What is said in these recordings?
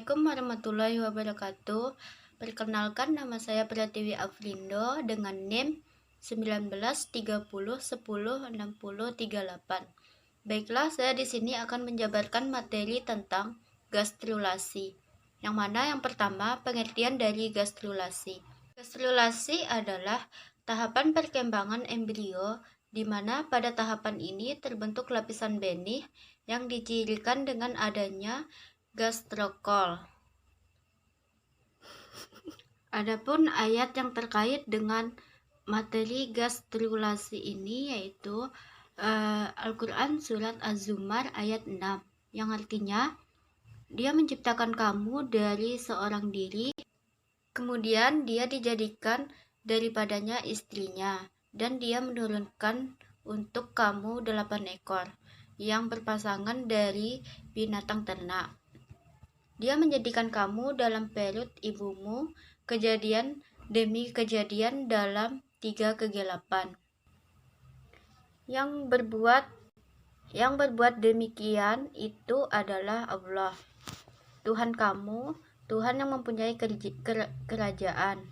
Assalamualaikum warahmatullahi wabarakatuh. Perkenalkan, nama saya Pratiwi Afrindo dengan NIM 1930106038. Baiklah, saya di sini akan menjabarkan materi tentang gastrulasi. Yang mana yang pertama, pengertian dari gastrulasi. Gastrulasi adalah tahapan perkembangan embrio di mana pada tahapan ini terbentuk lapisan benih yang dicirikan dengan adanya gastrokol. Adapun ayat yang terkait dengan materi gastrulasi ini yaitu Al-Quran Surat Az-Zumar ayat 6, yang artinya Dia menciptakan kamu dari seorang diri, kemudian Dia dijadikan daripadanya istrinya, dan Dia menurunkan untuk kamu 8 ekor yang berpasangan dari binatang ternak. Dia menjadikan kamu dalam perut ibumu, kejadian demi kejadian dalam 3 kegelapan. Yang berbuat demikian itu adalah Allah, Tuhan kamu, Tuhan yang mempunyai kerajaan.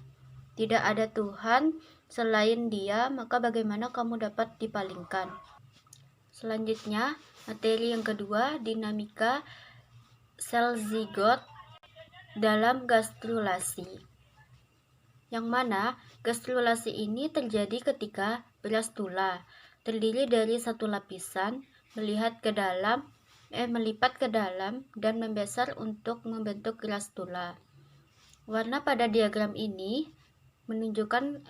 Tidak ada Tuhan selain Dia, maka bagaimana kamu dapat dipalingkan? Selanjutnya, materi yang kedua, dinamika sel zigot dalam gastrulasi, yang mana gastrulasi ini terjadi ketika blastula terdiri dari satu lapisan melipat ke dalam dan membesar untuk membentuk blastula. Warna pada diagram ini menunjukkan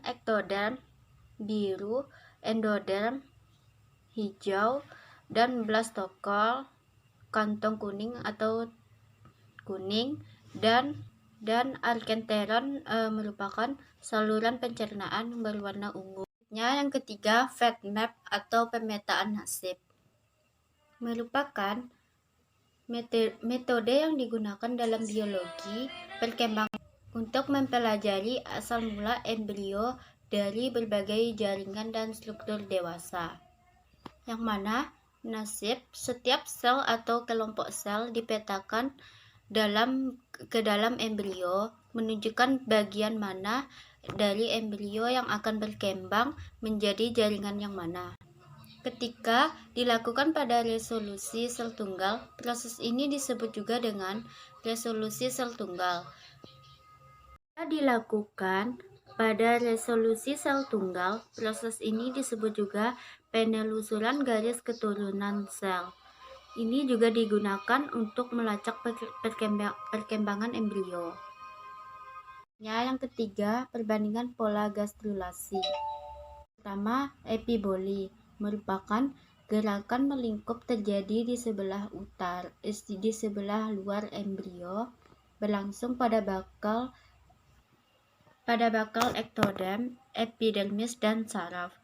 ektoderm biru, endoderm hijau, dan blastokol kantong kuning atau kuning, dan arkenteron merupakan saluran pencernaan berwarna ungu. Yang ketiga, fat map atau pemetaan nasib merupakan metode yang digunakan dalam biologi perkembangan untuk mempelajari asal mula embrio dari berbagai jaringan dan struktur dewasa, yang mana nasib setiap sel atau kelompok sel dipetakan ke dalam embrio, menunjukkan bagian mana dari embrio yang akan berkembang menjadi jaringan yang mana. Ketika dilakukan pada resolusi sel tunggal, proses ini disebut juga dengan resolusi sel tunggal. Jika dilakukan pada resolusi sel tunggal, proses ini disebut juga penelusuran garis keturunan sel. Ini juga digunakan untuk melacak perkembangan embrio. Yang ketiga, perbandingan pola gastrulasi. Pertama, epiboli merupakan gerakan melingkup terjadi di sebelah luar embrio, berlangsung pada bakal ektoderm, epidermis, dan saraf.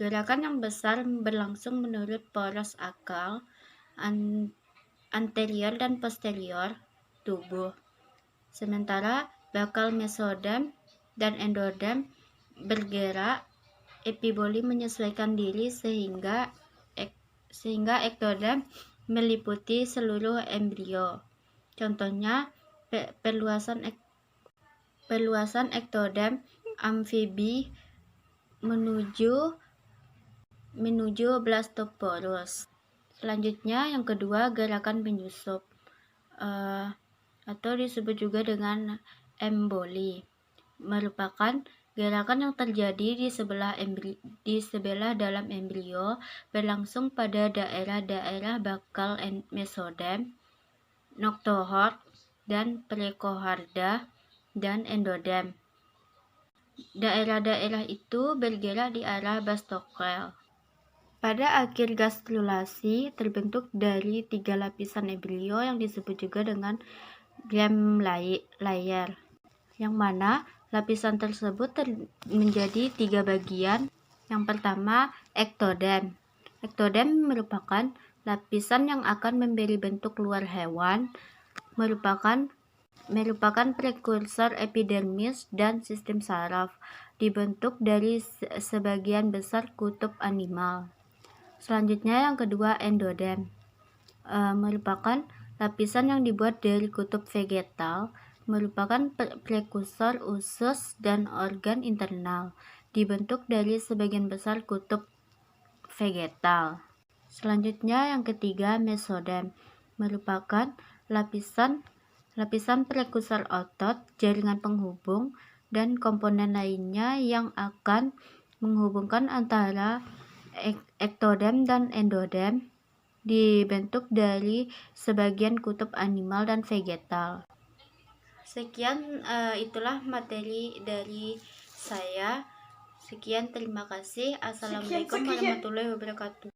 Gerakan yang besar berlangsung menurut poros akal, anterior dan posterior tubuh. Sementara bakal mesoderm dan endoderm bergerak, epiboli menyesuaikan diri sehingga ektoderm meliputi seluruh embrio. Contohnya, perluasan ektoderm amfibi menuju blastoporus. Selanjutnya, yang kedua, gerakan penyusup atau disebut juga dengan emboli, merupakan gerakan yang terjadi di sebelah dalam embrio, berlangsung pada daerah-daerah bakal mesoderm, noctohort, dan precohorda, dan endoderm. Daerah-daerah itu bergerak di arah blastokel. Pada akhir gastrulasi terbentuk dari 3 lapisan embrio yang disebut juga dengan gram layer, yang mana lapisan tersebut menjadi 3 bagian. Yang pertama, ektoderm. Ektoderm merupakan lapisan yang akan memberi bentuk luar hewan, merupakan prekursor epidermis dan sistem saraf, dibentuk dari sebagian besar kutub animal. Selanjutnya, yang kedua, endoderm, merupakan Lapisan yang dibuat dari kutub vegetal merupakan prekursor usus dan organ internal, dibentuk dari sebagian besar kutub vegetal. Selanjutnya yang ketiga, mesodem merupakan lapisan prekursor otot, jaringan penghubung, dan komponen lainnya yang akan menghubungkan antara ektodem dan endodem, dibentuk dari sebagian kutub animal dan vegetal. Sekian, itulah materi dari saya. Sekian, terima kasih. Assalamualaikum warahmatullahi wabarakatuh.